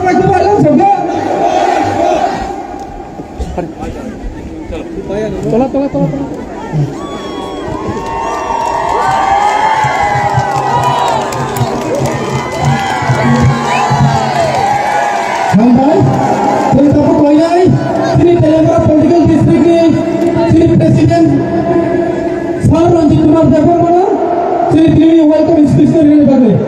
Khabay kubay langsung ke. Tolak. Sampai cerita pokoknya sini Telangana Political District ni sini Presiden Sar Ranjit Kumar Dapur mana sini sini welcome speaker ini bagai.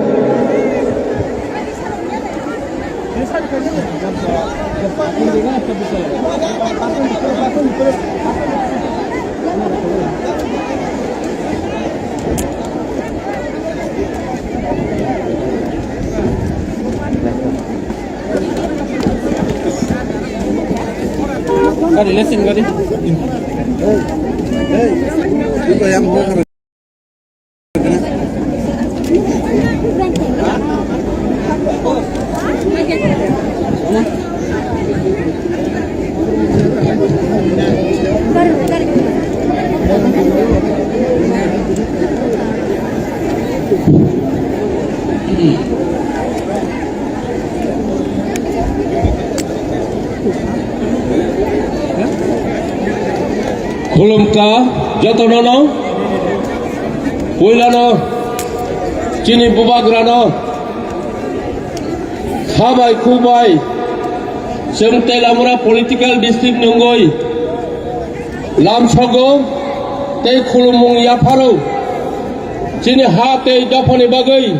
Gadi listen gadi. Itu yang mau. Kulumka jotonono Puilano Cini bubagrano Khabay kubay Seng Telangana Political District nunggoy Lamsogo Te khulumung yaparo Cini hate dapane bagay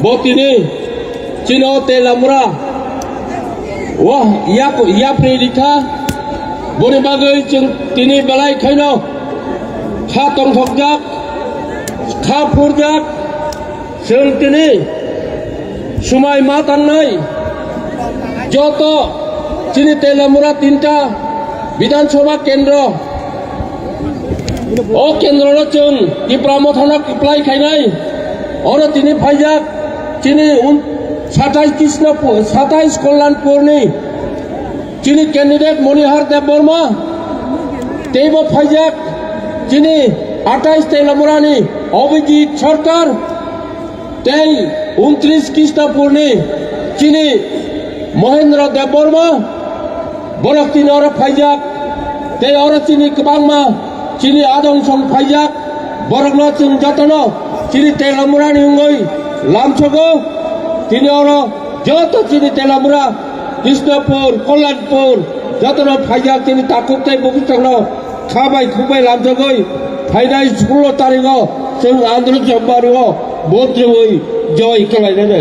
Botini Cino Telangana Wah yapre dikha Boni bagai tini balai kaino, kha tong thokjak, kha purjak, sel tini, sumai matang nai, joto, tini Telangana tinta, Bidhan Sabha Kendra, o Kendra lo chung, di Pramothana apply kainai, ora tini phajak, tini 27 Kollanpur ni. Cini candidate Monihar Debbarma Tebo Phajak Cini 28 Telangana ni Abhijit Sarkar Tei 29 Krishnapur ni Cini Mahendra Debbarma Borak Cini ora Phajak Tei ora Cini Kebangma Cini Adongson Phajak Borak lo Cini Jatono Cini Telangana ni Ungoi Lamsogo Cini ora Joto Cini Telangana Krishnapur, Kollanpur, Jatana Phajak Cini Takuk Tei Bukitangno, Khabay kubay lamjagoi, Phainai 16 taringo, Seng Andhra Jambaringo, Bodrewoi, Joy Kalai Nene.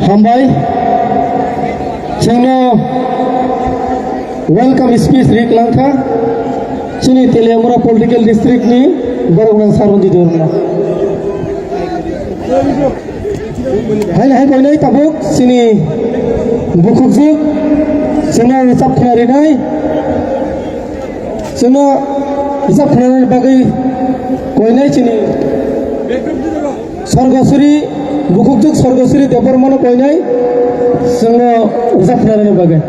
Khabay, Sengno welcome speech Rik Langka. Sini Telangana Political District ni Barang Sarun di Dorna. Hai kau ni tabuk sini bukuk sana hisap kenari nai sana hisap kenari bagi kau ni sini Sargasuri bukuk Sargasuri dapur mana kau ni sana hisap kenari bagi.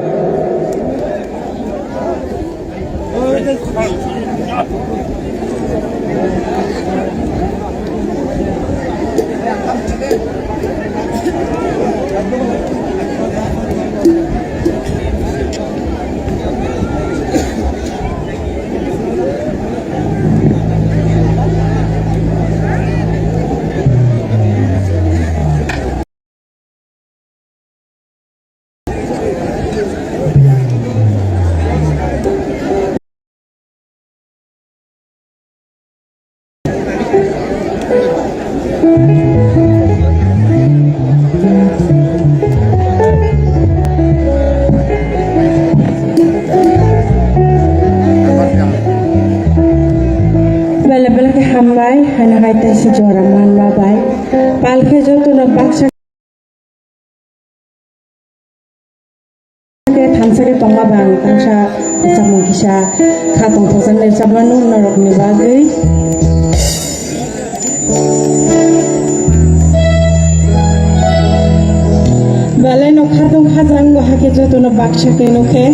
Hambai hana kaita si joraman babai palke joto na baksa ke thansare tonga bang tangsa samung kisa khatong thosan le sablanu narok ni bagai balai no khatong khajang go hake joto na baksa ke noke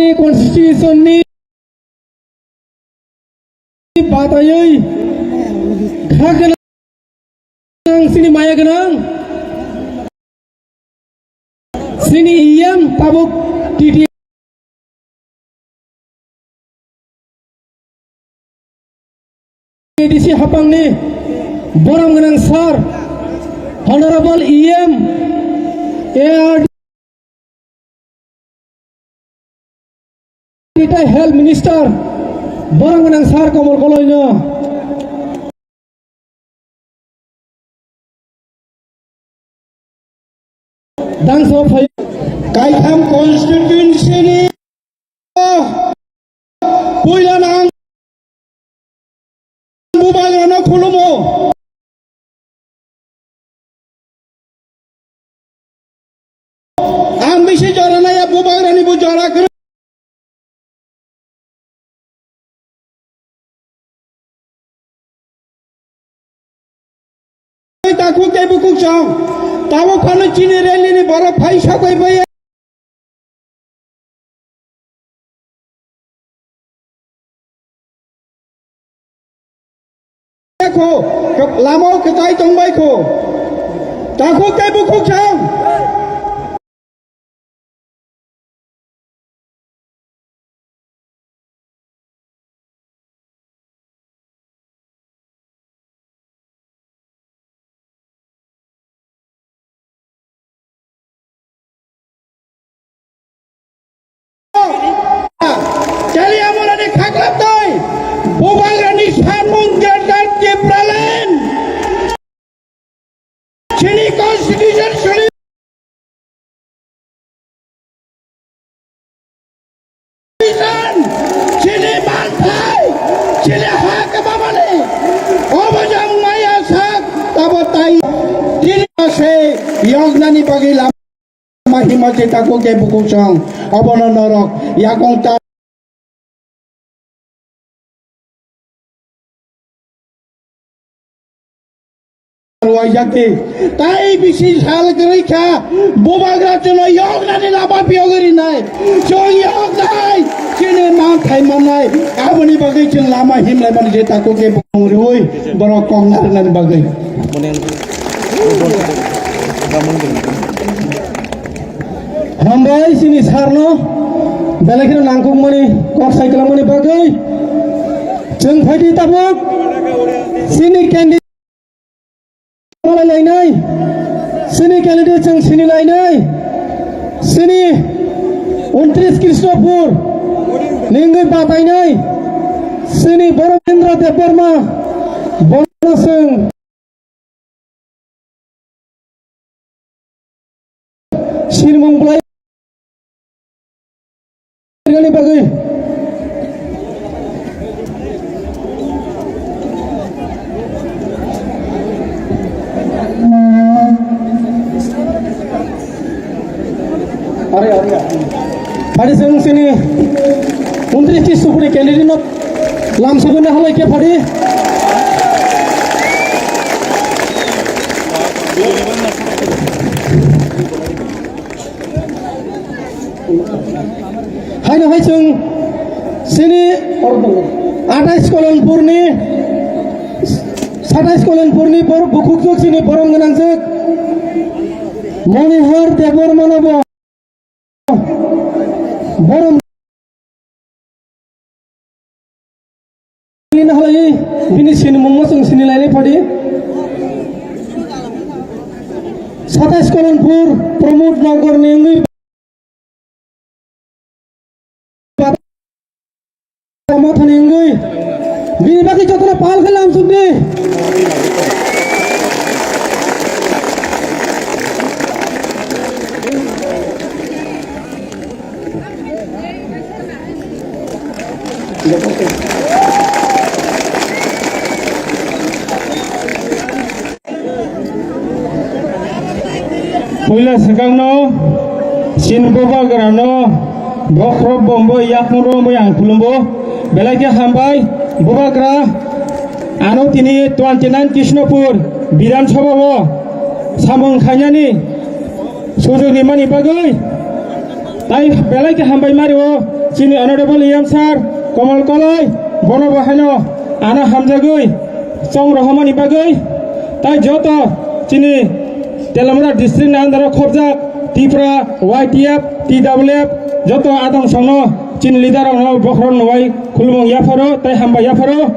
Ini konstitusi ni batayai kenang sini maya kenang sini iyam tabuk titi edisi hapang ni borang kenang sar honorable iyam ARD Health Minister borang menang sar komol kolonya dan so kai tham constituency ni puila nang mobile rana khulumo ambisi jorana ya mobile rani bu jora taku ke buku chong tawo khano chini reli ni bora phai sakai bai देखो लामो के ताई तंग bai ko Takut kai bukuk sang. Jadi amulah ni kaklap toy. Bubang rani samung gerdan Jibralen. Sini konstitusi sini. Sini mantai. Sini hak kebabane. Obajang maya sak tabatai. Sini se yognani bagi lama himati takut ke buku sang. Abono norok yakong ta. Wajaki, tai bisi hal kerja, bubagra cuma yok nanti lapa piogeri nai, cuma yok nai, cini mantai manai, apa ni bagai cing lama him leban jeta ko ke bungurui, berokong nanti bagai. Hambai sini sarno, belakin langkung mani, kok cycle mani bagai, cing fadi tabuk, sini kendi. Lainai, sini candidate yang sini lainai, sini 29 Krishnapur, Ninggai Papai nai, sini Boromendra Deparma, Bonaseng, sini Mumbai, kali bagai. Pada sini 29 Krishnapur candidate not langsung na halai ke padi. Hai na hai sung sini 28 Kolanpur ni 27 Kolanpur ni bukuk jok sini borong ganang jok Manihar Debor Manobo Borom ini halai ini sini memasang sini lain padi 27 Kolanpur Pramod Nagar Ninggai Pamathan Ninggai bini bagi jotna pal khalam sudni Pula sekarang sin boba gerano bokro bombo yakmuro yang pulumbo belagi hambai boba gera anu tini 29 Krishnapur Bidan Sabha samung khanyani sujog nimani bagai tai belagi hambai mario sini honorable Yam sir Kamal Kolai bono bahano ana hamjagoi song rohmani bagai tai joto sini Telamura district andara khobjak Tipra YTF TWF joto adang songno chin leader ono bokron noi khulmong yafaro tai hamba yafaro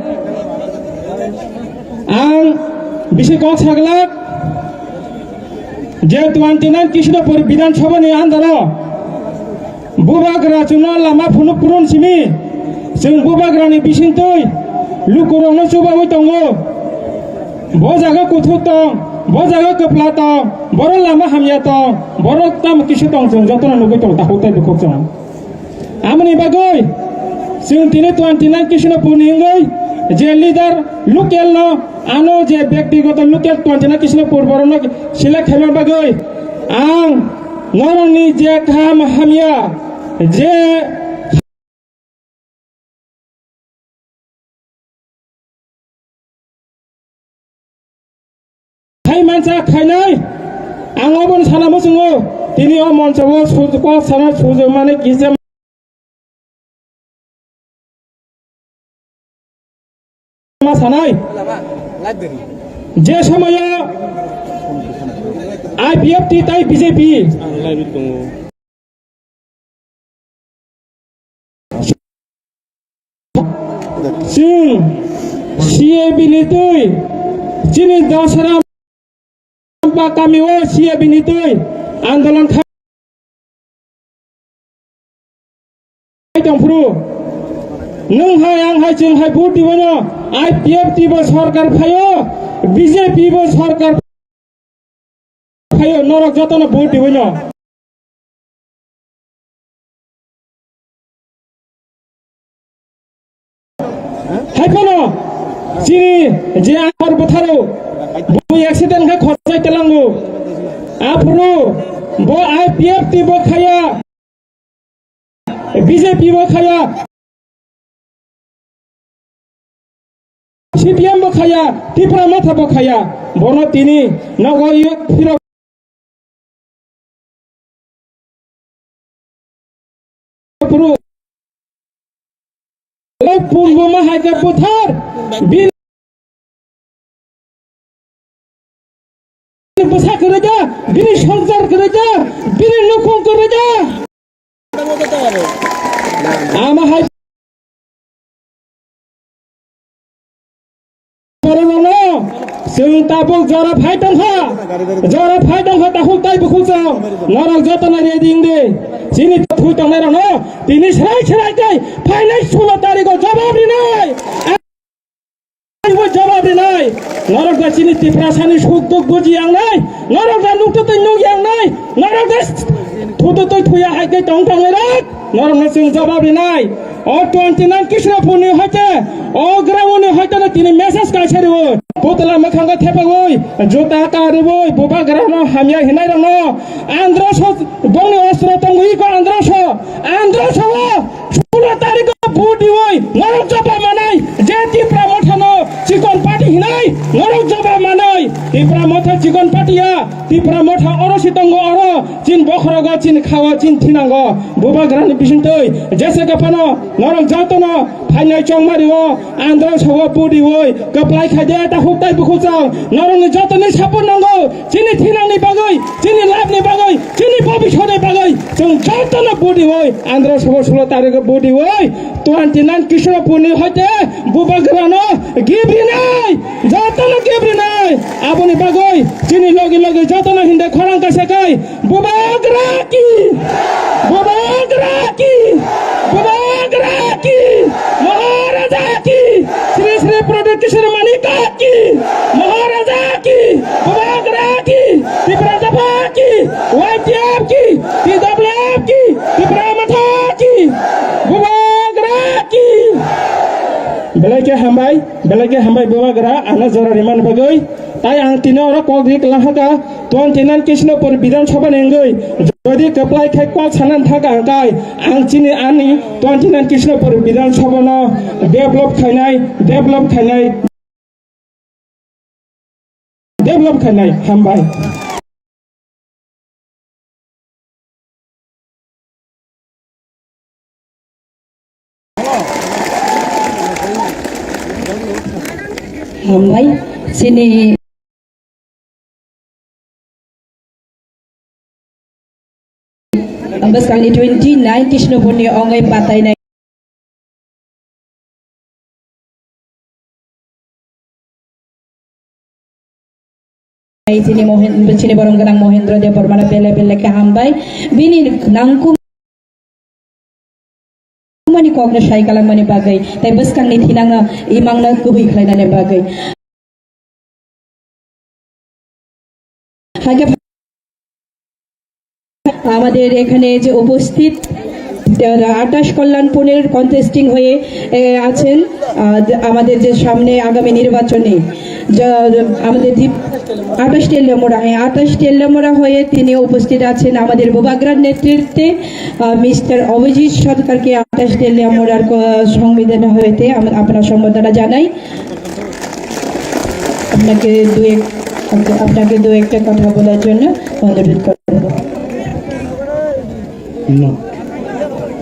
ang bisi kok saglak je 29 Krishnapur Bidan Sabha ni andara bubagra chuna lama phunu purun simi sing bubagra ni bisintoi lukurong no chuba oi tongo bo jaga kuthuk tong bo jaga kepla tong boro lama hamya tong boro tam kisu tong jong jotona nugai tong tahutai bukok jong amani bagoi sing tini 29 Krishnapur Ninggai je leader local no ano je ব্যক্তিগত local 29 Krishnapur boro no sila khema bagoi ang ngorong ni je kham hamya je manca khainai angobon sanamo sungo tini o monchawo sujko sana sujo mane kise ma sanai je samaya IPFT তাই BJP जों CAB नि tui chini dasara ba kami o CAB ni tui आंदोलन खाय दंफ्रु नों हाय आं हाय जों हाय vote दिबोनो IPFT बो सरकार फायो BJP बो सरकार फायो नरक जतन भोट दिबोनो हायफोनो चिनि जे आखर बोथारो बो एक्सिडेंट खा खरसाय तलांगो आफरो बो IPFT बो खाया BJP बो खाया CPM बो खाया त्रिपुरा माथा बो खाया बनो तिनि नगय फिरो पुरु पूर्व महाके पुथार बिन बसा करे जा बिन संसार करे जा बिन नखं करे जा आमा हाय परनो जों ताबो जरा फाइटन हा ताखौ ताइ बखुजों नरक जतन रेदिं दे जिनि थुइतंनाय रनो तिनि छराय दै फाइनाय 16 तारिखआव जवाब दिनाय जवाब दिनाय नरक जासिनि तिफ्रासानि सुख दुख बुजियांनाय नरक जा नुक्तै नुयांनाय नरक जा थुतै थुया हायकै दंथांनाय रक नरक जों जवाब दिनाय ओ 29 कृष्णपुरनि हयते ओ ग्राउनि हयते तिनि मेसेज कायसेरो बोतला मखांगा थेपागोय जोता कारेबोय बोबा ग्रानो हामिया हिनाय रनो आंद्रसो बंनि अस्त्र तंगुइको आंद्रसो 16 तारिख बुदिवय नरक जबा मानाय जे तिप्रा मथानो चिकन पार्टी हिनाय नरक जबा मानाय तिप्रा मथा चिकन पार्टीया तिप्रा मथा अरसि तंगो अरो चिन बखरगो चिन खावा चिन थिनांगो बोबा ग्रानि बिसिंतै जेसे गपनो नरक जातनो फाइनाय चंमारिओ आंद्रसो बुदिवय कप्लाय खायदे ताखौ ताइ बखुजों नरकनि जतनै सापर्ट नांगौ चिनि थिनांनि बागै चिनि लाभनि बागै चिनि भबिष्यनि बागै जों जतनो बुदिवय आंद्रसो 16 तारिख बुदिवय 29 कृष्णपुरनि हयते बुबाग्रानो गिब्रिनाय जतनो गिब्रिनाय आबनि बागै चिनि लगे लगे जतनो हिंदे खरां कासेकै बुबाग्रा की महाराजा की श्री श्री प्रोडक्ट किशोर मानिका की महाराजा की बुबाग्रा की त्रिपुरा सभा की YTF की TWF की त्रिपुरा मथा की बुबाग्रा की बेलायके हामबाय बुबाग्रा आना जरारि मान बागै ताइ आं तिनो र कग्रिक लाहागा 29 कृष्णपुर विधानसभा नेंगै जदि कप्लाय खाय कल सानान थागा गाय आं चिनि आनि 29 कृष्णपुर विधानसभा न डेभलप खायनाय हामबाय हामबाय चिनि बोसोरनि 29 कृष्णपुरनि अंगै बातायनाय चिनि बरं गोनां महेन्द्र देव बर्माना बेले हामबाय बिनि नांगौ मानि कग्न साइ खालामनायनि बागै ताइ बोसखांनि थिनाङा इमांनो गुबै खालायनायनि बागै আমাদের এখানে যে উপস্থিত 28 কল্যাণপুরের কন্টেস্টিং হয়ে আছেন আমাদের যে সামনে আগামী নির্বাচনে আমাদের 28 টেল্লামোড়া হয়ে তিনি উপস্থিত আছেন আমাদের বুবাগ্রার নেতৃত্বে মিস্টার অভিজিৎ সরকারকে 28 টেল্লামোড়ার সংবিধান হইতে আপনার সম্বর্ধনা জানাই আপনাকে দু একটা কথা বলার জন্য অনুরোধ করব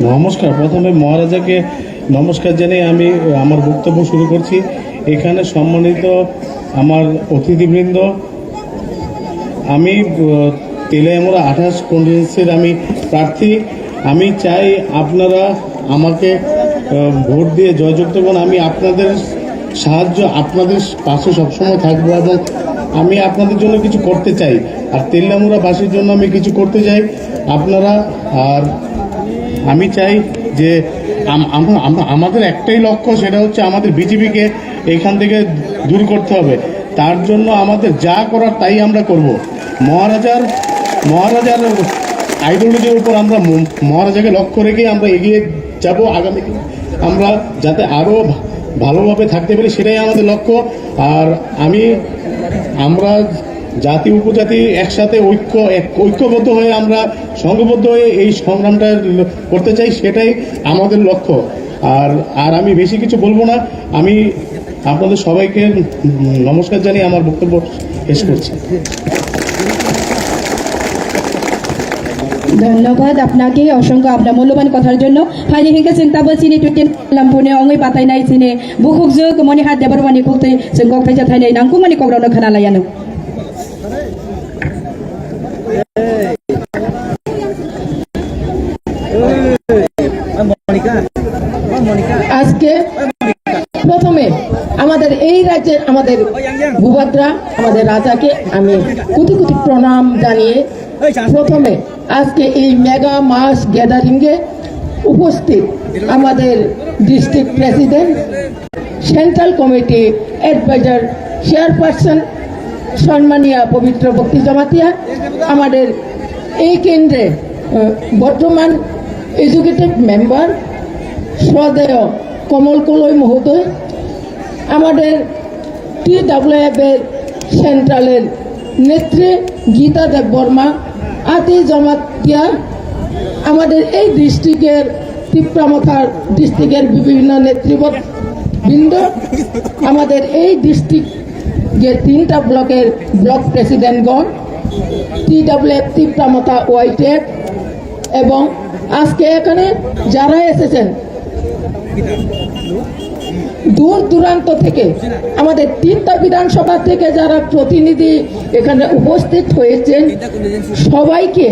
নমস্কার প্রথমে মহারাজাকে নমস্কার জানিয়ে আমি আমার বক্তব্য শুরু করছি এখানে সম্মানিত আমার অতিথিবৃন্দ আমি তেলিয়ামুড়া 28 কনস্টিটিউয়েন্সির আমি প্রার্থী। আমি চাই আপনারা আমাকে ভোট দিয়ে জয়যুক্ত করুন। আমি আপনাদের সাহায্য, আপনাদের পাশে সবসময় থাকবো এবং আমি আপনাদের জন্য কিছু করতে চাই। আর তেলিয়ামুড়াবাসীর জন্য আমি কিছু করতে চাই আপনারা। আর আমি চাই যে আমাদের একটাই লক্ষ্য, সেটা হচ্ছে আমাদের বিজেপিকে এখান থেকে দূর করতে হবে। তার জন্য আমাদের যা করার তাই আমরা করব। মহারাজার আইডিওলজির উপর আমরা মহারাজাকে লক্ষ্য রেখে আমরা এগিয়ে যাব। আগামী দিন আমরা যাতে আরও ভালোভাবে থাকতে পারি, সেটাই আমাদের লক্ষ্য। আর আমরা জাতি উপজাতি একসাথে ঐক্যবদ্ধ হয়ে, আমরা সংঘবদ্ধ হয়ে এই সংগ্রামটা করতে চাই, সেটাই আমাদের লক্ষ্য। আর আমি বেশি কিছু বলবো না। আমি আপনাদের সবাইকে নমস্কার জানিয়ে আমার বক্তব্য শেষ করছি। ধন্যবাদ আপনাকে অসংখ্য আপনার মূল্যবান কথার জন্য। ফাইনি হিংকে চিন্তাবো চিনি টুটেন লাম্পুনে অঙ্গই পাতাইনাই চিনি বুকুক যোগ মনি হাত দেবার মানি কুকতে जों गफाइजा थाइनाय नांगौ मानि कब्रावनो खाना लायानो। আজকে প্রথমে আমাদের এই রাজ্যের আমাদের ভূভাদ্রা আমাদের রাজাকে আমি কোটি কোটি প্রণাম জানিয়ে প্রথমে আজকে এই মেগা মাস গ্যাদারিংয়ে উপস্থিত আমাদের district president, central committee advisor chairperson সম্মানীয় পবিত্র ভক্তি জমাতিয়া, আমাদের এই কেন্দ্রে বর্তমান এডুকেটিভ মেম্বার শ্রদ্ধেয় কমল কলই মহোদয়, আমাদের TWF এর সেন্ট্রালের নেত্রী গীতা দেববর্মা, আতি জমাতিয়া, আমাদের এই ডিস্ট্রিক্টের তিপ্রামথার ডিস্ট্রিক্টের বিভিন্ন নেতৃবৃন্দ, আমাদের এই ডিস্ট্রিক্টের 3টা ব্লকের ব্লক প্রেসিডেন্টগণ, TWF তিপ্রামথা ওয়াইটেক, এবং আজকে এখানে যারা এসেছেন দূর দূরান্ত থেকে, আমাদের 3টা বিধানসভা থেকে যারা প্রতিনিধি এখানে উপস্থিত হয়েছেন, সবাইকে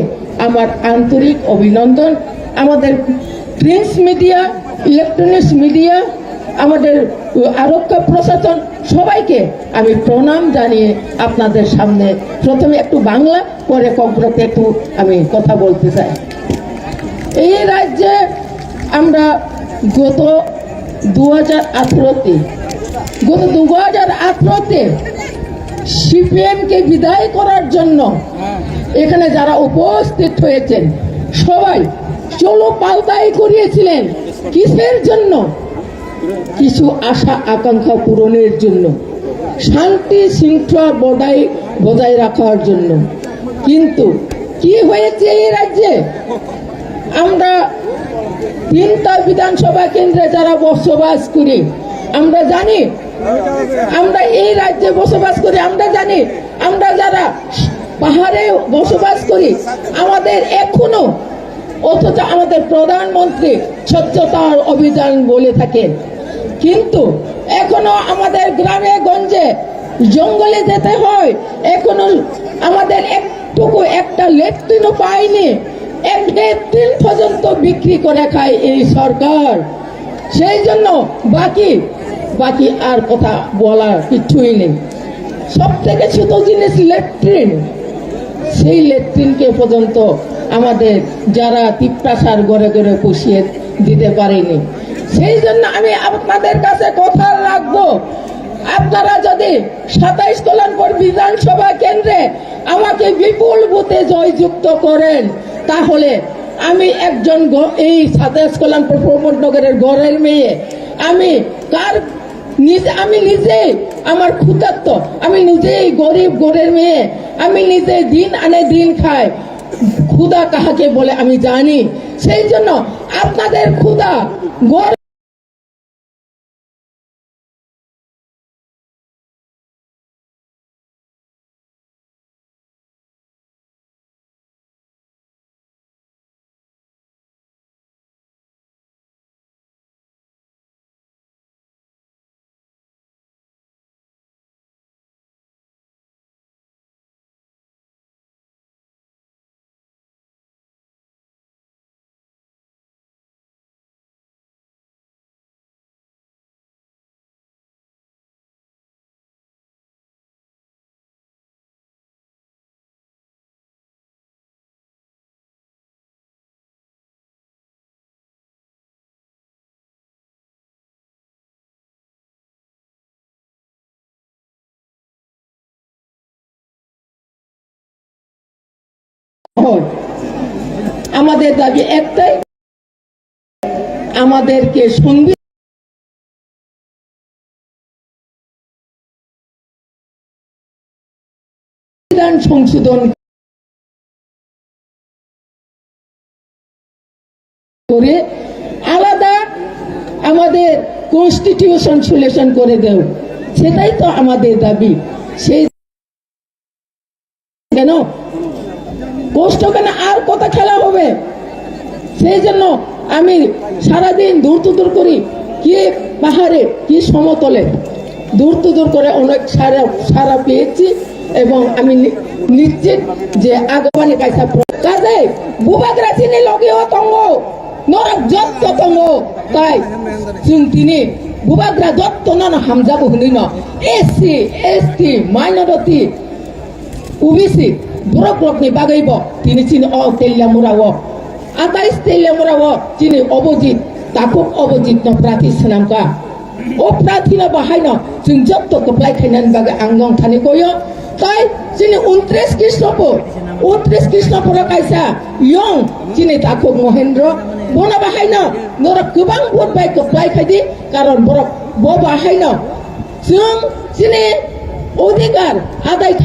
আমার আন্তরিক অভিনন্দন। আমাদের প্রিন্ট মিডিয়া, ইলেকট্রনিক্স মিডিয়া, আমাদের আরক্ষা প্রশাসন, সবাইকে আমি প্রণাম জানিয়ে আপনাদের সামনে প্রথমে একটু বাংলা, পরে কংগ্রেসে একটু আমি কথা বলতে চাই। এই রাজ্যে আমরা গত 2018-তে সিপিএমকে বিদায় করার জন্য এখানে যারা উপস্থিত হয়েছেন সবাই চলো পাল্টাই করিয়েছিলেন। কিসের জন্য? কিছু আশা আকাঙ্ক্ষা পূরণের জন্য, শান্তি শৃঙ্খলা বজায় রাখার জন্য। কিন্তু কি হয়েছে এই রাজ্যে? আমরা 3টা বিধানসভা কেন্দ্রে যারা বসবাস করি, আমরা জানি, আমরা এই রাজ্যে বসবাস করি, আমরা জানি, আমরা যারা পাহাড়ে বসবাস করি, আমাদের এখনো, অথচ আমাদের প্রধানমন্ত্রী স্বচ্ছতার অভিযান বলে থাকেন, কিন্তু এখনো আমাদের গ্রামে গঞ্জে জঙ্গলে যেতে হয়, এখনো আমাদের একটুকু একটা লেট্রিনও পাইনি। 1 লেট্রিন পর্যন্ত বিক্রি করে খায় এই সরকার। সেই জন্য বাকি আর কথা বলার কিছুই নেই। সব থেকে ছোট জিনিস লেট্রিন, সেই লেট্রিনকে পর্যন্ত আমাদের যারা তিপ্রাসার ঘরে ঘরে পুষিয়ে দিতে পারেনি। সেই জন্য আমি আপনাদের কাছে কথা রাখবো, আপনারা যদি 27 কল্যাণপুর বিধানসভা কেন্দ্রে আমাকে বিপুল ভোটে জয়যুক্ত করেন, তাহলে আমি একজন এই 27 কল্যাণপুর প্রমোদনগরের ঘরের মেয়ে, আমি নিজেই আমার ক্ষুধার্ত, আমি নিজেই গরিব ঘরের মেয়ে, আমি নিজে দিন আনে দিন খাই। ক্ষুধা কাহাকে বলে আমি জানি। সেই জন্য আপনাদের ক্ষুধা হয়। আমাদের দাবি একটাই, আমাদেরকে সংবিধান সংশোধন করে আলাদা আমাদের কনস্টিটিউশন সলিউশন করে দেও, সেটাই তো আমাদের দাবি। সেই কেন কষ্ট কেন আর কত খেলা হবে? সেই জন্য আমি সারাদিন দূর দূর করি, কি পাহাড়ে কি সমতলে দূর দূর করে অনেক সারা পেয়েছি এবং আমি নিশ্চিত যে আগবানি কাইসা কাজে বুবাগ্রা চিনি লগেও তঙ্গ নরক যত তঙ্গ তাই जों दिनै बुबाग्रा যতনানো হামজাবো হইন এসসি এসটি মাইনরিটি ওবিসি ব্রকরকনি বাগাইব তিনি চিনি তেলিয়ামুরাও 28 তেলিয়ামুরাও চিনি অবজিত তাকুক অবজিত ন প্রার্থী সানামকা ও প্রার্থী না বাহাইন जों যত কপ্লাই খাইনান বাগে আংগং থানি কয় তাই চিনি 29 কৃষ্ণপুর কাইসা ইয়ং চিনি তাকুক মহেন্দ্র বনা বাহাইন নরক गोबां ভোট বাই কপ্লাই খাইদি কারণ বরক ব বাহাইন जों চিনি অধিকার আদায়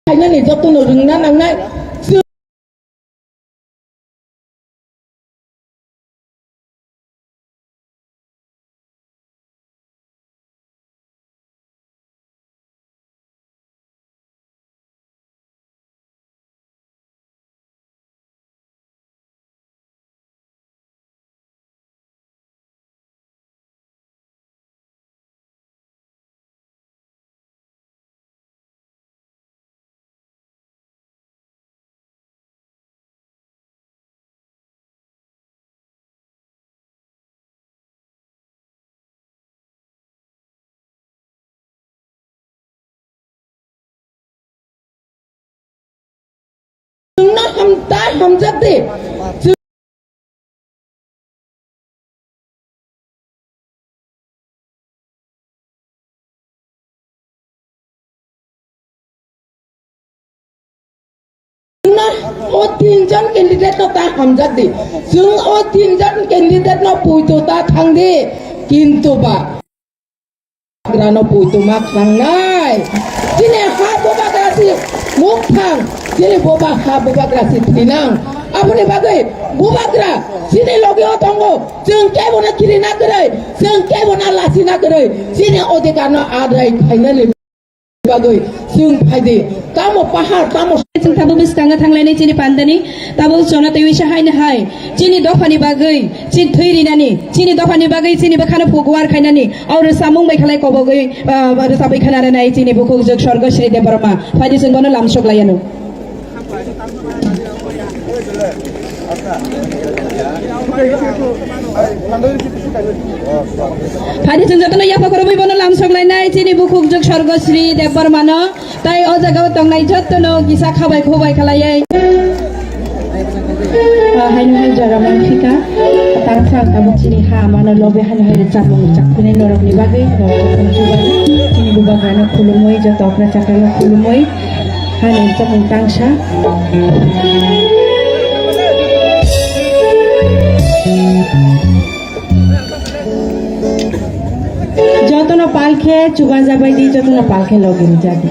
खायनानै जतन रोंना नांनाय हमजाते ओ 3 जन कैंडिडेट नो ता हमजाते जों ओ 3 जन कैंडिडेट नो पुइतो ता थांदे किन्तु बा ग्रानो पुइतो मा खांनाय दिने हा बोबा गासि मुख थां दिने बोबा हा बोबा गासि थिनां আপনি বাগে বুবাগ্রা সিনে লগেও তঙ্গ जों কেবনা কিরি না করে जों কেবনা লাসি না করে সিনে অধিকার না আদায় খাইনালে बागै जों फायदे तामो पाहाड़ तामो जों थाबो बिस्ताङा थांलायनाय चिनि पान्दानि ताबो जना तैसा हायनो हाय चिनि दफानि बागै चिन थैरिनानि चिनि दफानि बागै चिनि बखाना फुगवार खायनानि और सामुं बायखालाय कबगै आरो साबै खानारे नाय चिनि बुखौ जग स्वर्ग श्री देबरमा फायदि जों बनो लामसगलायानो फायदि जों जतन याफा करबै बनो लामसगलायनाय चिनि बुखौ जग स्वर्ग श्री देबरमानो ताई अ जागाव तंनाय जतन गिसा खाबाय खोबाय खालायै हायनो हाय जरा मानफिका तांसा ताबो चिनि हा मानो लबे हायनो हाय चामु चाकने नरकनि बागै चिनि बुबागानो खुलुमै जत अपना चाकानो खुलुमै हायनो चामु तांसा যতন পালখে চুগা যাবাই দি যতন পালখে লগিন যাবে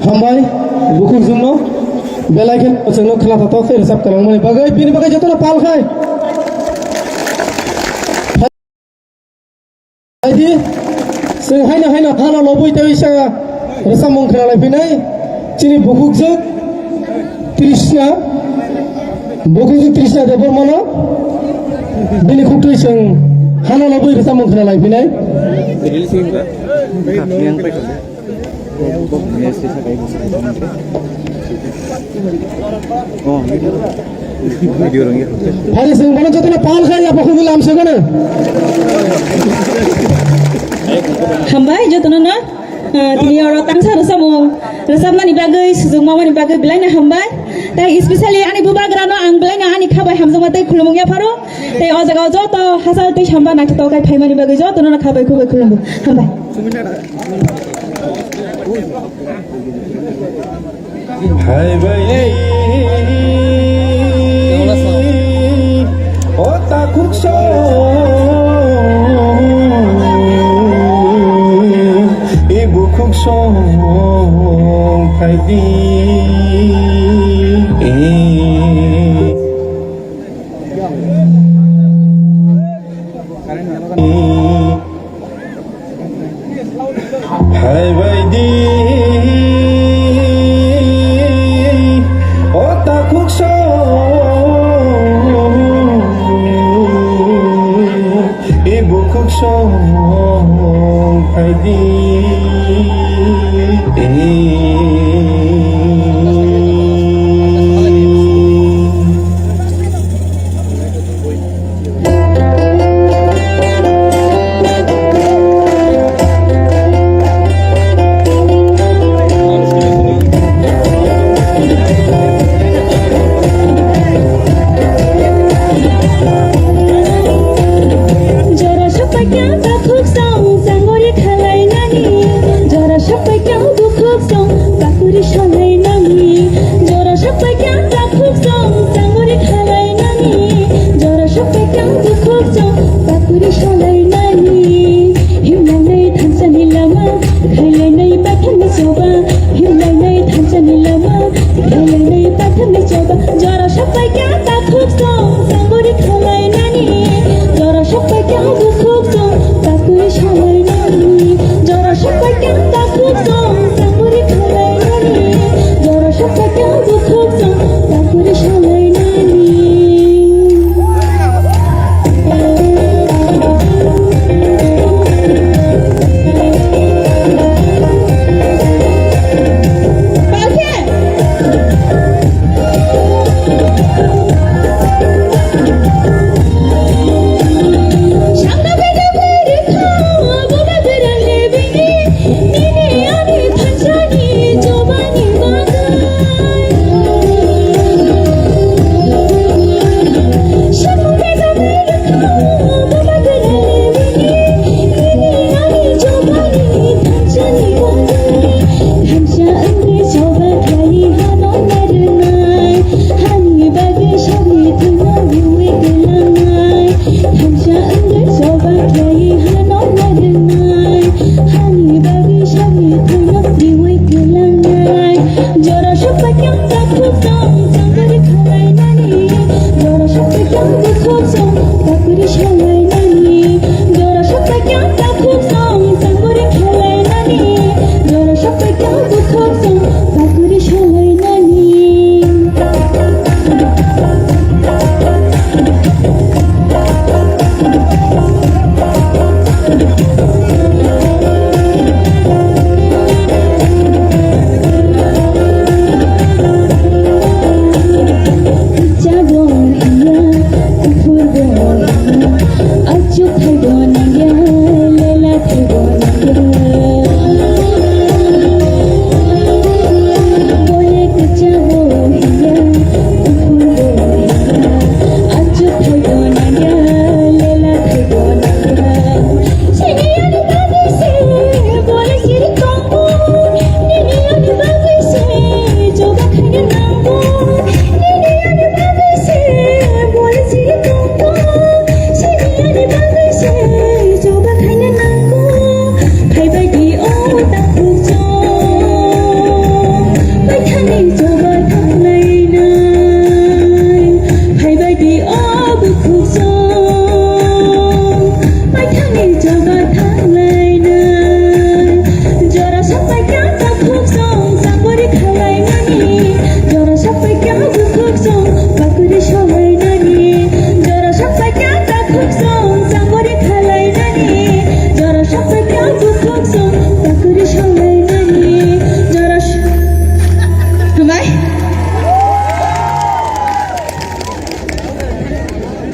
Hambai, buku zono, belai kan, zono kelas atau fair sab kalau mulai bagai, pini bagai jatuh na pal kai. Jadi, hai na hana lobui tahu isya, rasa mungkin alai pinai, cini buku zon, Krishna, buku zon Krishna dapur mana, bini kutu isya, hana lobui rasa mungkin alai pinai. Hari sing mana jatuh na pal kai apa kudu lam segana? Hambai jotono na tini oro tangsa resam na ni bagai sujung mama ni bagai belai na hambai tai especially ani bubar grano ang belai na ani khabai hamjong ma tai khulumung ya paro tai o jaga joto hasal tai hamba na to kai phai mani bagai jotono na khabai khubai khulumung hambai Hai bayi, otak kukso, ibu kukso, kai di. Hai bayi.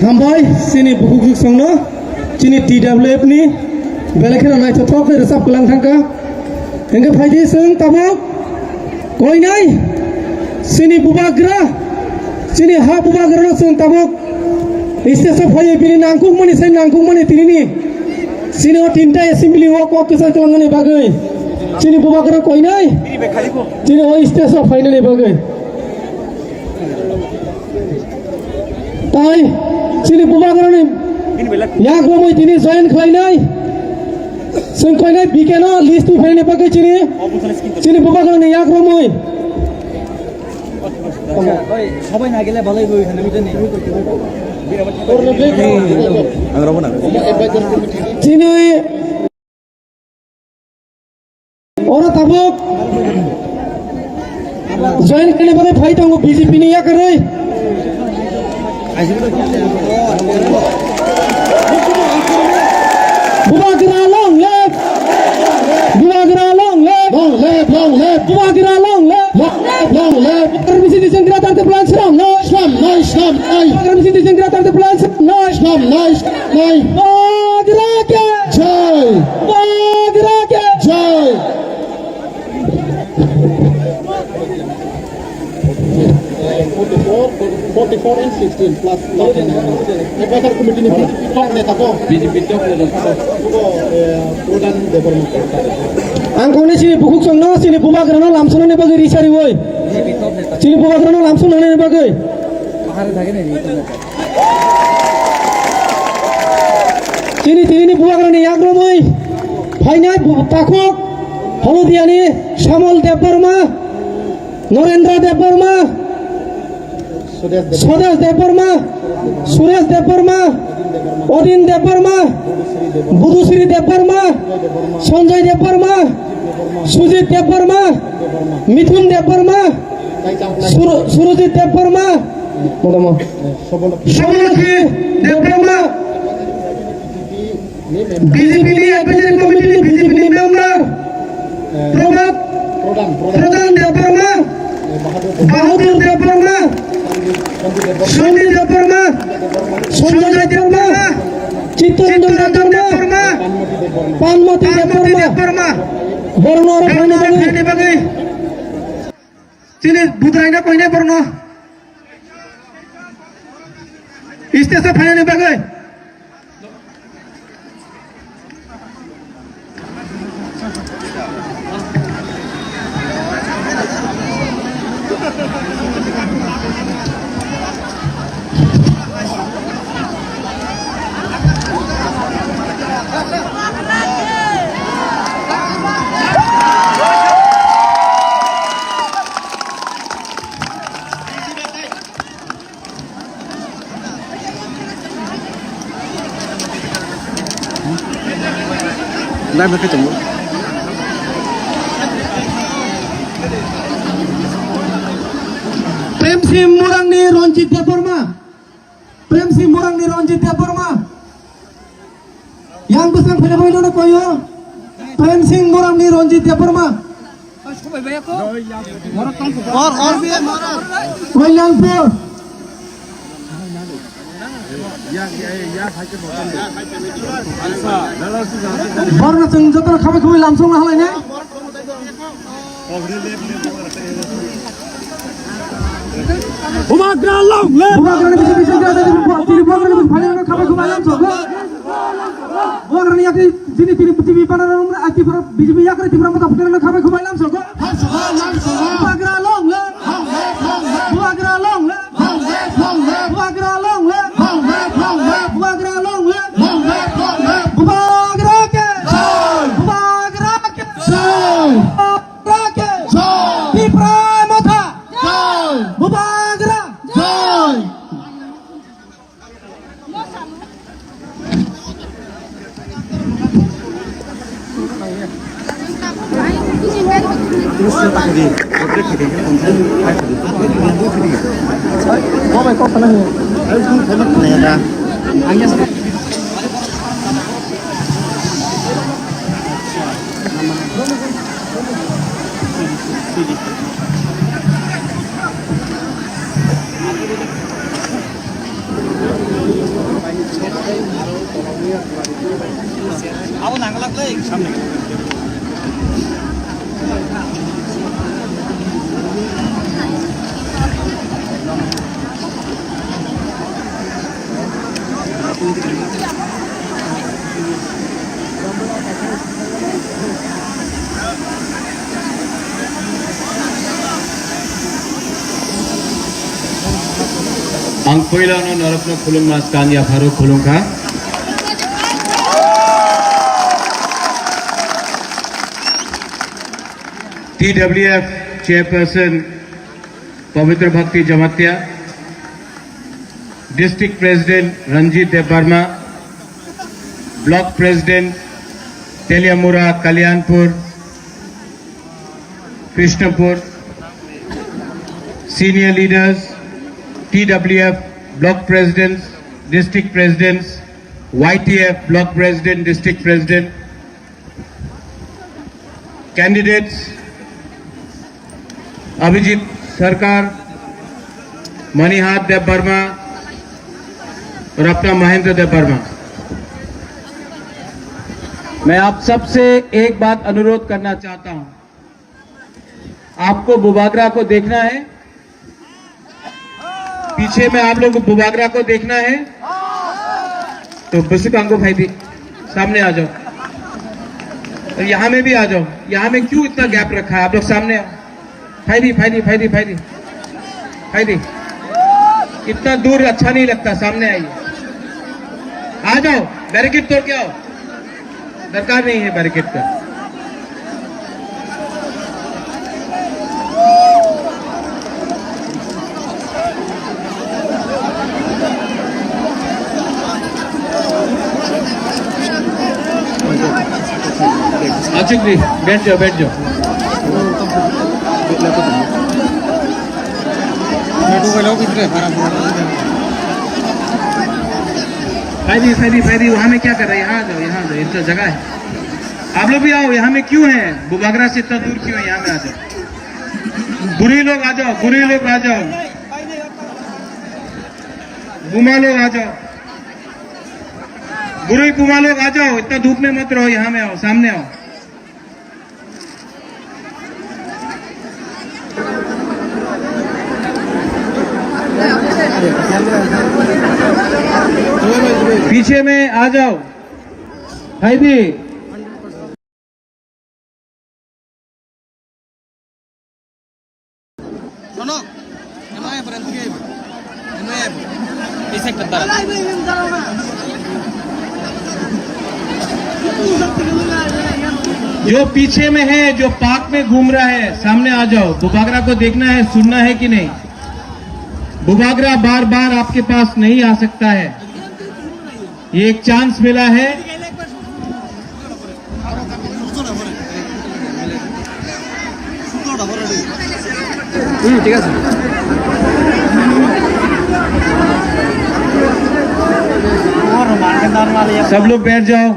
Hambai sini buku songno sini TWF ni belakang naik cetok ke resap pelang tangka hingga faidi seng tabok koi nai sini bubagra sini ha bubagra seng tabok istesok faidi pilih nangkung mani tini ni sini o tinta assembly walk kisah tuangan ni bagai sini bubagra koi nai sini o istesok faidi ni bagai tai sini bubagra ni ya gomoi tini join khlai nai sing koi nai bikeno list tu faidi bagai sini bubagra ni ya gomoi সবাই না গেলে ভালোই হই এখানে বুঝেন sini orang tabuk join करने वाले भाई तो बीजेपी ने क्या कर रहे Bubagra long left bubagra long left bubagra long left permisi disenggara tante plan seram no permisi disenggara tante plan seram no bubagra ke jai 44 and 16 plus Advisor Committee ni top neta ko BJP top neta ko program development angko ni sini bukuk songno sini bubagrano lamsona ne bagi risari woi sini bubagrano lamsona ne bagi bahar thake na sini tini bubagrani agro moi bhaina takok holudiani Shamol Dev Burma Norendra Dev Burma Swadesh Debbarma, Suresh Debbarma, Adin Debbarma, Budhushri Debbarma, Sanjay Debbarma, Sujit Debbarma, Mithun Debbarma, Surajit Debbarma, Samalakshmi Debbarma, BJP advisory committee BJP member Pradhan Debbarma, বাহাদুর দেববর্মা, সন্দীপ দেববর্মা, সঞ্জয় দেববর্মা, চিত্তরঞ্জন দেববর্মা, পানমতি দেববর্মা, বর্ণ বাগৈ তিনি বুধরাইনা কইনে বর্ণ স্টেজে ফাইনানি বাগৈ প্রেমসিং মোরাংনি রঞ্জিত দেববর্মা, প্রেমসিং মোরাংনি রঞ্জিত Debbarma, yang besar pada poin mana koyo, প্রেমসিং মোরাংনি রঞ্জিত দেববর্মা, কল্যাণপুর, বর্ণ जों যত খাবে খুবই লামসং হালাই না Bubagra long le Bubagra ni bisa bisa ada di Bubagra ni paling khabar khabar yang so Bubagra ni yakni jini TV panar umur ati per BJP yakni TV ramata putar khabar khabar yang so Bubagra long le Bubagra long le Bubagra long le Bubagra long le Bubagra ke Bubagra ke Bubagra ke di Pramotha Bubagra joy Ang पहिलानो नरप्नो खुलुम mas kanya faru खुलुम ka TWF chairperson Pavitra Bhakti Jamatia, district president Ranjit Debarma, block president Teliamura Kalyanpur, Krishnapur, senior leaders TWF block presidents, district presidents, YTF block president, district president, candidates Abhijit Sarkar, Manihat Debarma और अपना महेंद्र देबबर्मा। मैं आप सबसे एक बात अनुरोध करना चाहता हूं, आपको बुबागरा को देखना है, पीछे में आप लोग बुबागरा को देखना है तो बुसकांगो भाई भी सामने आ जाओ और यहाँ में भी आ जाओ। यहाँ में क्यों इतना गैप रखा है, आप लोग सामने आओ। फायदी फायदी फायदी फायदी फायदी इतना दूर अच्छा नहीं लगता, सामने आइए, आ जाओ, बैरिकेड तोड़ के आओ, दरकार नहीं है बैरिकेड का। अचूक जी बैठ जाओ बैठ जाओ। फैदी वहां में क्या कर रहे हैं? यहाँ आ जाओ इतना जगह है। आप लोग भी आओ, यहाँ में क्यों है? बुबागरा से इतना दूर क्यों है? यहाँ में आ जाओ। बुरी लोग आ जाओ, बुरी लोग आ जाओ, बुमा लोग आ जाओ, बुरी बुमा लोग आ जाओ। इतना धूप में मत रहो, यहाँ में आओ, सामने आओ। पीछे में आ जाओ हैदी। जो पीछे में है, जो पार्क में घूम रहा है, सामने आ जाओ। बुबागरा को देखना है, सुनना है कि नहीं? बुबागरा बार बार आपके पास नहीं आ सकता है, ये एक चांस मिला है। ठीक है सब लोग बैठ जाओ।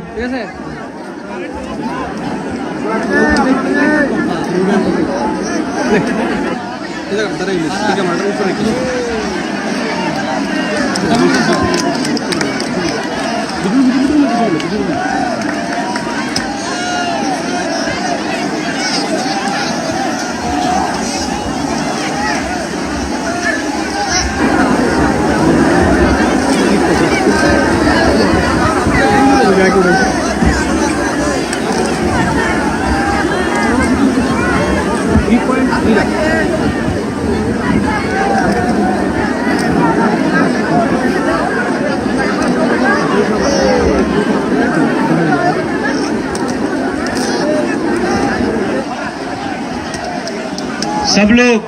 सब लोग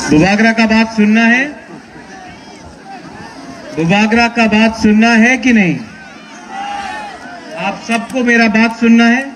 बुबागरा का बात सुनना है, बुबागरा का बात सुनना है कि नहीं? आप सबको मेरा बात सुनना है।